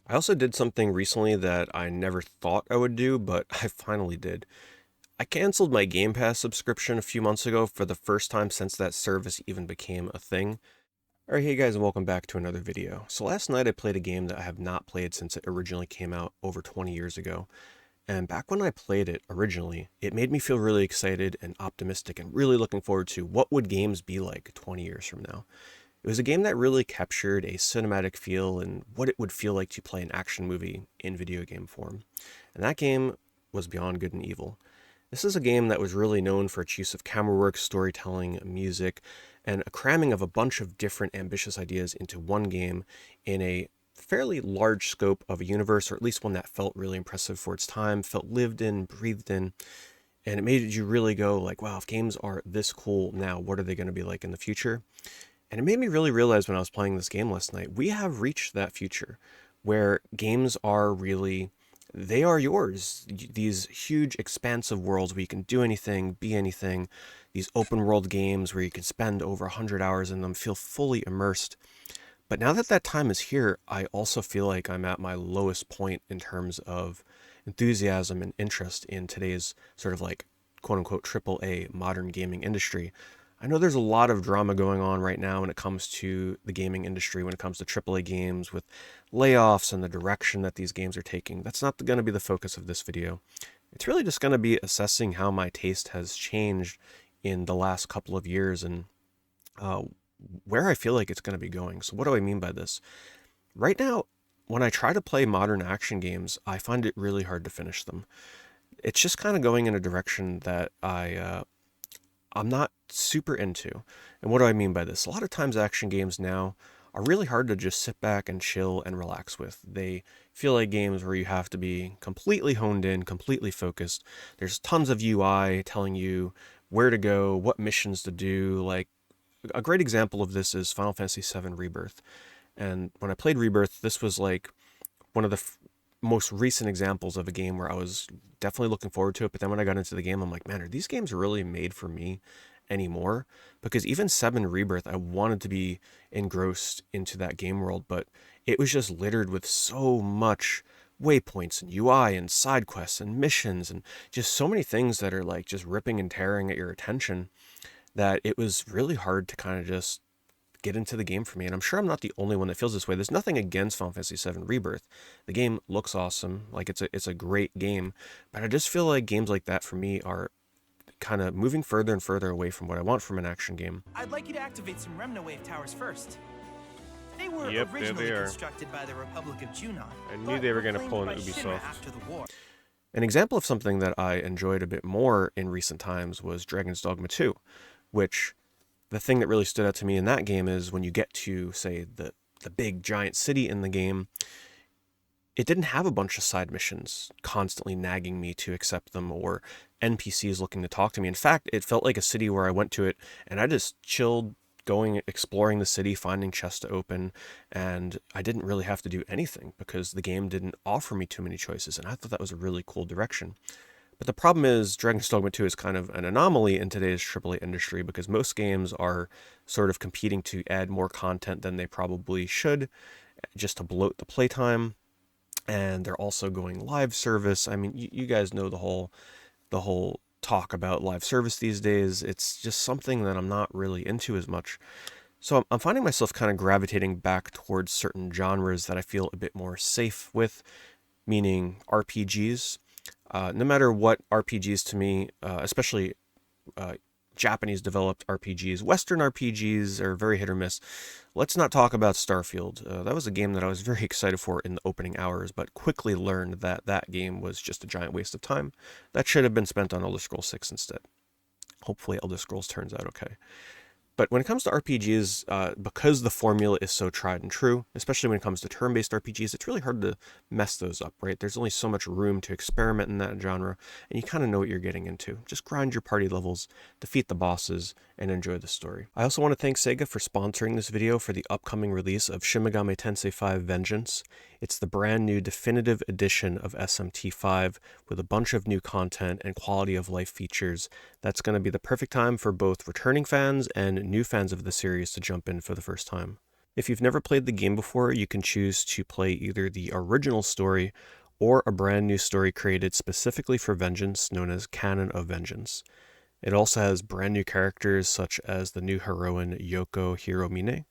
I also did something recently that I never thought I would do, but I finally did. I canceled my Game Pass subscription a few months ago for the first time since that service even became a thing. Alright, hey guys, and welcome back to another video. So last night I played a game that I have not played since it originally came out over 20 years ago. And back when I played it originally, it made me feel really excited and optimistic and really looking forward to what would games be like 20 years from now. It was a game that really captured a cinematic feel and what it would feel like to play an action movie in video game form. And that game was Beyond Good and Evil. This is a game that was really known for its use of camera work, storytelling, music, and a cramming of a bunch of different ambitious ideas into one game in a fairly large scope of a universe, or at least one that felt really impressive for its time, felt lived in, breathed in, and it made you really go like, wow, if games are this cool now, what are they going to be like in the future? And it made me really realize when I was playing this game last night, we have reached that future where games are really, they are yours. These huge, expansive worlds where you can do anything, be anything, these open world games where you can spend over 100 hours in them, feel fully immersed. But now that that time is here, I also feel like I'm at my lowest point in terms of enthusiasm and interest in today's sort of like quote unquote triple A modern gaming industry. I know there's a lot of drama going on right now when it comes to the gaming industry, when it comes to AAA games with layoffs and the direction that these games are taking. That's not going to be the focus of this video. It's really just going to be assessing how my taste has changed in the last couple of years and uh, where I feel like it's going to be going. So what do I mean by this? Right now, when I try to play modern action games, I find it really hard to finish them. It's just kind of going in a direction that I'm not super into. And what do I mean by this? A lot of times action games now are really hard to just sit back and chill and relax with. They feel like games where you have to be completely honed in, completely focused. There's tons of UI telling you where to go, what missions to do. Like a great example of this is Final Fantasy VII Rebirth. And when I played Rebirth, this was like one of the most recent examples of a game where I was definitely looking forward to it. But then when I got into the game, I'm like, man, are these games really made for me anymore? Because even 7 Rebirth, I wanted to be engrossed into that game world, but it was just littered with so much waypoints and UI and side quests and missions and just so many things that are like just ripping and tearing at your attention that it was really hard to kind of just get into the game for me. And I'm sure I'm not the only one that feels this way. There's nothing against Final Fantasy VII Rebirth. The game looks awesome. Like it's a great game. But I just feel like games like that for me are kind of moving further and further away from what I want from an action game. I'd like you to activate some Remna Wave towers first. They were Yep, there originally they are. constructed by the Republic of Junon. I knew but they were were going to claimed pull an by Shinra Ubisoft. after the war. An example of something that I enjoyed a bit more in recent times was Dragon's Dogma 2, which the thing that really stood out to me in that game is when you get to, say, the big giant city in the game, it didn't have a bunch of side missions constantly nagging me to accept them or NPCs looking to talk to me. In fact, it felt like a city where I went to it and I just chilled, going, exploring the city, finding chests to open, and I didn't really have to do anything because the game didn't offer me too many choices, and I thought that was a really cool direction. But the problem is Dragon's Dogma 2 is kind of an anomaly in today's AAA industry because most games are sort of competing to add more content than they probably should just to bloat the playtime. And they're also going live service. I mean, you guys know the whole talk about live service these days. It's just something that I'm not really into as much. So I'm finding myself kind of gravitating back towards certain genres that I feel a bit more safe with, meaning RPGs. No matter what RPGs to me, especially Japanese developed RPGs, Western RPGs are very hit or miss. Let's not talk about Starfield. That was a game that I was very excited for in the opening hours, but quickly learned that that game was just a giant waste of time. That should have been spent on Elder Scrolls 6 instead. Hopefully Elder Scrolls turns out okay. But when it comes to RPGs, because the formula is so tried and true, especially when it comes to turn-based RPGs, it's really hard to mess those up, right? There's only so much room to experiment in that genre, and you kind of know what you're getting into. Just grind your party levels, defeat the bosses, and enjoy the story. I also want to thank Sega for sponsoring this video for the upcoming release of Shin Megami Tensei V Vengeance. It's the brand new definitive edition of SMT V with a bunch of new content and quality of life features. That's going to be the perfect time for both returning fans and new fans of the series to jump in for the first time. If you've never played the game before, you can choose to play either the original story or a brand new story created specifically for Vengeance, known as Canon of Vengeance. It also has brand new characters such as the new heroine Yoko Hiromine,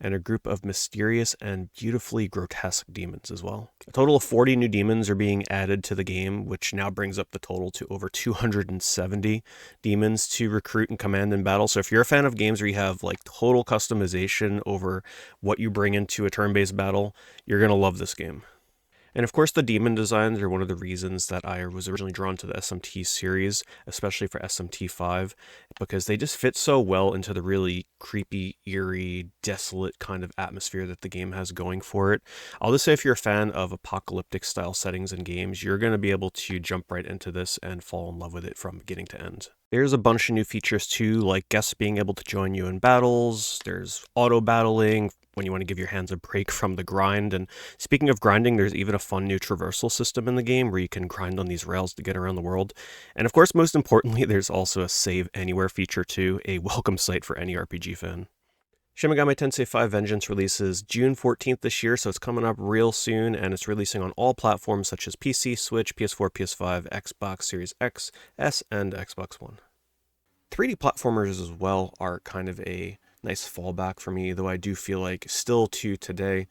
and a group of mysterious and beautifully grotesque demons as well. A total of 40 new demons are being added to the game, which now brings up the total to over 270 demons to recruit and command in battle. So if you're a fan of games where you have like total customization over what you bring into a turn-based battle, you're going to love this game. And of course, the demon designs are one of the reasons that I was originally drawn to the SMT series, especially for SMT V, because they just fit so well into the really creepy, eerie, desolate kind of atmosphere that the game has going for it. I'll just say if you're a fan of apocalyptic style settings and games, you're going to be able to jump right into this and fall in love with it from beginning to end. There's a bunch of new features too, like guests being able to join you in battles. There's auto battling when you want to give your hands a break from the grind. And speaking of grinding, there's even a fun new traversal system in the game where you can grind on these rails to get around the world. And of course, most importantly, there's also a save anywhere feature too, a welcome sight for any RPG fan. Shin Megami Tensei V Vengeance releases June 14th this year, so it's coming up real soon, and it's releasing on all platforms such as PC, Switch, PS4, PS5, Xbox Series X, S, and Xbox One. 3D platformers as well are kind of a nice fallback for me, though I do feel like still to today,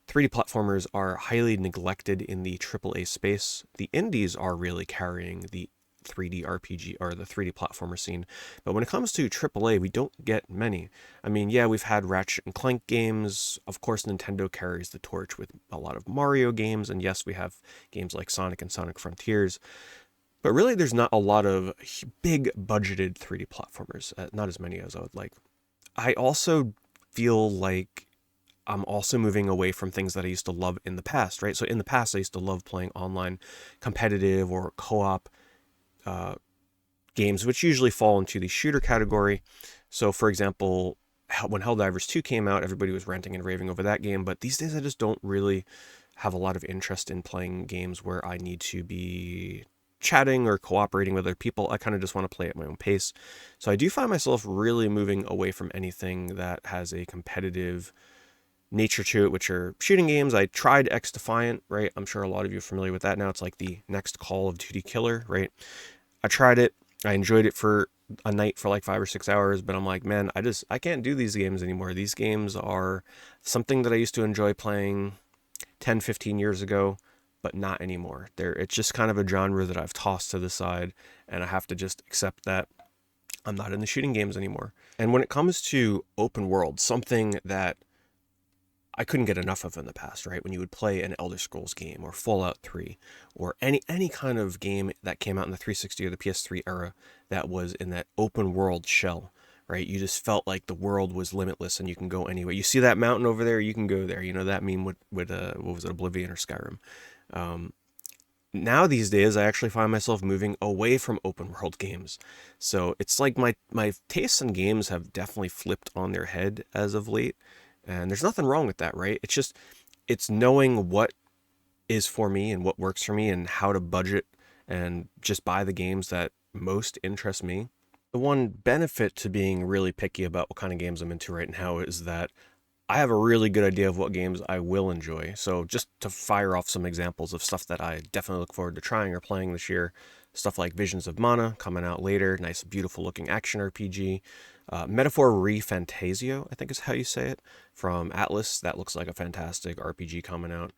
3D platformers are highly neglected in the AAA space. The indies are really carrying the 3D RPG or the 3D platformer scene, but when it comes to AAA, we don't get many. I mean, yeah, we've had Ratchet and Clank games. Of course, Nintendo carries the torch with a lot of Mario games, and yes, we have games like Sonic and Sonic Frontiers. But really, there's not a lot of big budgeted 3D platformers, not as many as I would like. I also feel like I'm also moving away from things that I used to love in the past, right? So in the past, I used to love playing online competitive or co-op games, which usually fall into the shooter category. So for example, when Helldivers 2 came out, everybody was ranting and raving over that game, but these days I just don't really have a lot of interest in playing games where I need to be chatting or cooperating with other people. I kind of just want to play at my own pace. So I do find myself really moving away from anything that has a competitive nature to it, which are shooting games. I tried X Defiant, right? I'm sure a lot of you are familiar with that now. It's like the next Call of Duty killer, right? I tried it. I enjoyed it for a night for like 5 or 6 hours, but I'm like, man, I can't do these games anymore. These games are something that I used to enjoy playing 10, 15 years ago, but not anymore. It's just kind of a genre that I've tossed to the side, and I have to just accept that I'm not in the shooting games anymore. And when it comes to open world, something that I couldn't get enough of in the past, right? When you would play an Elder Scrolls game or Fallout 3 or any kind of game that came out in the 360 or the PS3 era that was in that open world shell, right? You just felt like the world was limitless and you can go anywhere. You see that mountain over there, you can go there. You know, that meme with what was it, Oblivion or Skyrim? Now these days, I actually find myself moving away from open world games. So it's like my tastes in games have definitely flipped on their head as of late. And there's nothing wrong with that, right? It's knowing what is for me and what works for me and how to budget and just buy the games that most interest me. The one benefit to being really picky about what kind of games I'm into right now is that I have a really good idea of what games I will enjoy. So just to fire off some examples of stuff that I definitely look forward to trying or playing this year, stuff like Visions of Mana coming out later, nice beautiful looking action RPG. Metaphor Re Fantasio, I think is how you say it, from Atlas. That looks like a fantastic RPG coming out.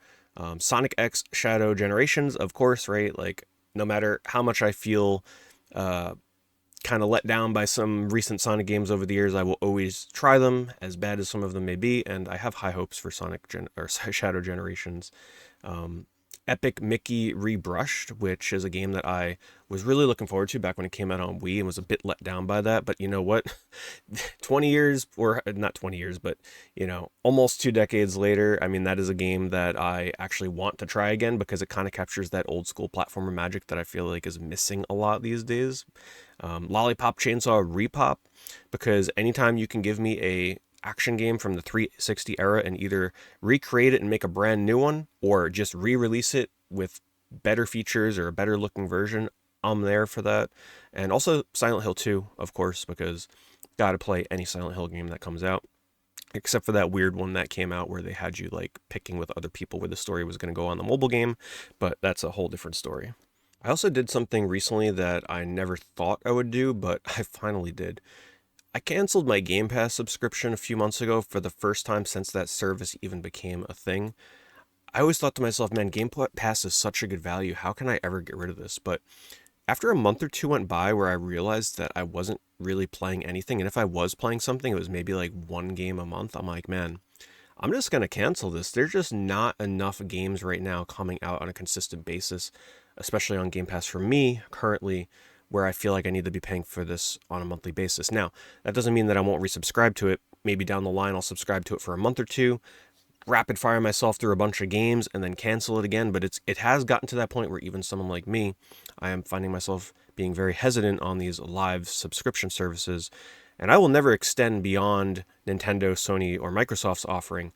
Sonic X Shadow Generations, of course, right? Like, no matter how much I feel kind of let down by some recent Sonic games over the years, I will always try them, as bad as some of them may be, and I have high hopes for Shadow Generations. Epic Mickey Rebrushed, which is a game that I was really looking forward to back when it came out on Wii and was a bit let down by that. But you know what? 20 years, or not 20 years, but, you know, almost 2 decades later, I mean, that is a game that I actually want to try again because it kind of captures that old school platformer magic that I feel like is missing a lot these days. Lollipop Chainsaw Repop, because anytime you can give me a action game from the 360 era and either recreate it and make a brand new one or just re-release it with better features or a better looking version, I'm there for that. And also Silent Hill 2, of course, because gotta play any Silent Hill game that comes out. except for that weird one that came out where they had you like picking with other people where the story was going to go on the mobile game, but that's a whole different story. I also did something recently that I never thought I would do, but I finally did. I canceled my Game Pass subscription a few months ago for the first time since that service even became a thing. I always thought to myself, man, Game Pass is such a good value. How can I ever get rid of this? But after a month or two went by where I realized that I wasn't really playing anything, and if I was playing something, it was maybe like one game a month, I'm like, man, I'm just going to cancel this. There's just not enough games right now coming out on a consistent basis, especially on Game Pass for me currently, where I feel like I need to be paying for this on a monthly basis. Now, that doesn't mean that I won't resubscribe to it. Maybe down the line, I'll subscribe to it for a month or two, rapid fire myself through a bunch of games, and then cancel it again. But it has gotten to that point where even someone like me, I am finding myself being very hesitant on these live subscription services, and I will never extend beyond Nintendo, Sony, or Microsoft's offering.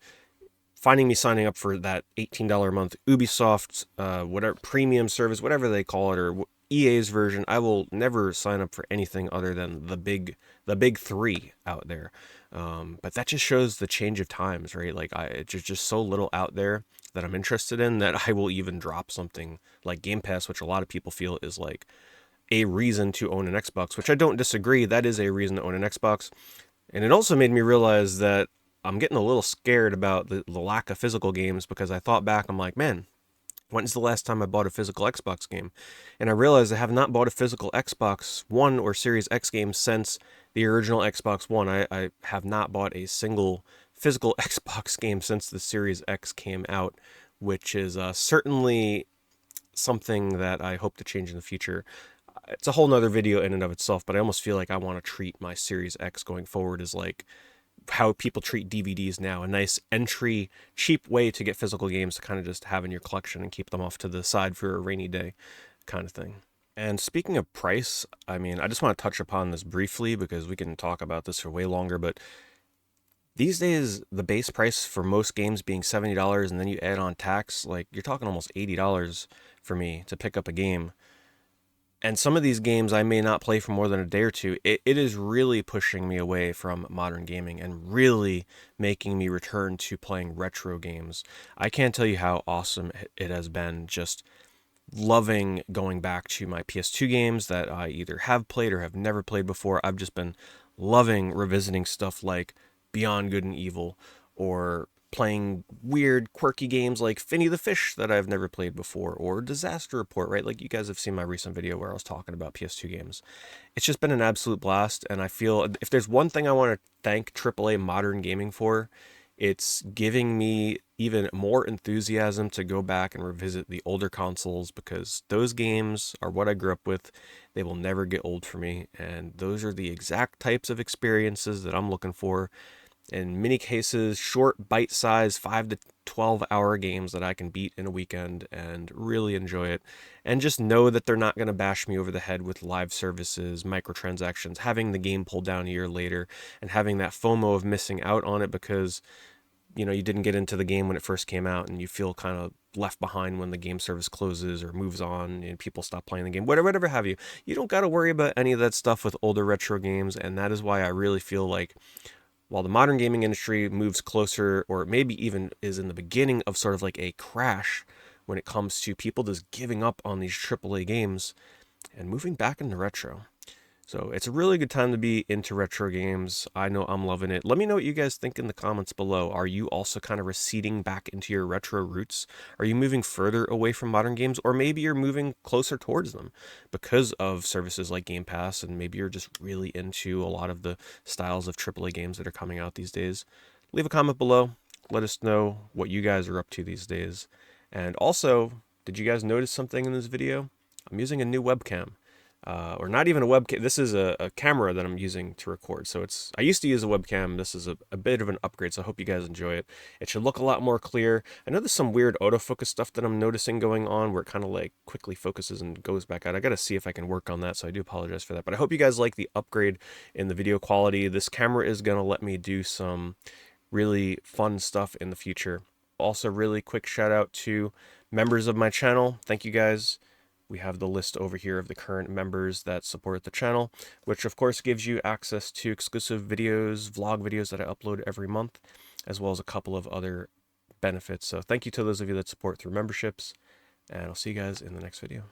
Finding me signing up for that $18 a month Ubisoft, whatever premium service, whatever they call it, or EA's version, I will never sign up for anything other than the big three out there. But that just shows the change of times, right? Like it's just so little out there that I'm interested in that I will even drop something like Game Pass, which a lot of people feel is like a reason to own an Xbox, which I don't disagree. That is a reason to own an Xbox. And it also made me realize that I'm getting a little scared about the lack of physical games, because I thought back, I'm like, man, when's the last time I bought a physical Xbox game? And I realized I have not bought a physical Xbox One or Series X game since the original Xbox One. I have not bought a single physical Xbox game since the Series X came out, which is certainly something that I hope to change in the future. It's a whole nother video in and of itself, but I almost feel like I want to treat my Series X going forward as like how people treat DVDs now, a nice entry, cheap way to get physical games to kind of just have in your collection and keep them off to the side for a rainy day kind of thing. And speaking of price, I mean, I just want to touch upon this briefly because we can talk about this for way longer, but these days, the base price for most games being $70, and then you add on tax, like you're talking almost $80 for me to pick up a game. And some of these games I may not play for more than a day or two. It is really pushing me away from modern gaming and really making me return to playing retro games. I can't tell you how awesome it has been just loving going back to my PS2 games that I either have played or have never played before. I've just been loving revisiting stuff like Beyond Good and Evil, or playing weird, quirky games like Finny the Fish that I've never played before, or Disaster Report, right? Like you guys have seen my recent video where I was talking about PS2 games. It's just been an absolute blast, and I feel if there's one thing I want to thank AAA modern gaming for, it's giving me even more enthusiasm to go back and revisit the older consoles, because those games are what I grew up with. They will never get old for me, and those are the exact types of experiences that I'm looking for. In many cases, short, bite-sized 5 to 12-hour games that I can beat in a weekend and really enjoy it. And just know that they're not going to bash me over the head with live services, microtransactions, having the game pulled down a year later, and having that FOMO of missing out on it because, you know, you didn't get into the game when it first came out and you feel kind of left behind when the game service closes or moves on and people stop playing the game, whatever have you. You don't got to worry about any of that stuff with older retro games, and that is why I really feel like while the modern gaming industry moves closer, or maybe even is in the beginning of sort of like a crash when it comes to people just giving up on these AAA games and moving back into retro. So it's a really good time to be into retro games. I know I'm loving it. Let me know what you guys think in the comments below. Are you also kind of receding back into your retro roots? Are you moving further away from modern games? Or maybe you're moving closer towards them because of services like Game Pass, and maybe you're just really into a lot of the styles of AAA games that are coming out these days. Leave a comment below. Let us know what you guys are up to these days. And also, did you guys notice something in this video? I'm using a new webcam. Or not even a webcam. This is a camera that I'm using to record. So I used to use a webcam. This is a bit of an upgrade, so I hope you guys enjoy it. It should look a lot more clear. I know there's some weird autofocus stuff that I'm noticing going on where it kind of like quickly focuses and goes back out. I got to see if I can work on that, so I do apologize for that. But I hope you guys like the upgrade in the video quality. This camera is going to let me do some really fun stuff in the future. Also, really quick shout out to members of my channel. Thank you guys. We have the list over here of the current members that support the channel, which of course gives you access to exclusive videos, vlog videos that I upload every month, as well as a couple of other benefits. So thank you to those of you that support through memberships, and I'll see you guys in the next video.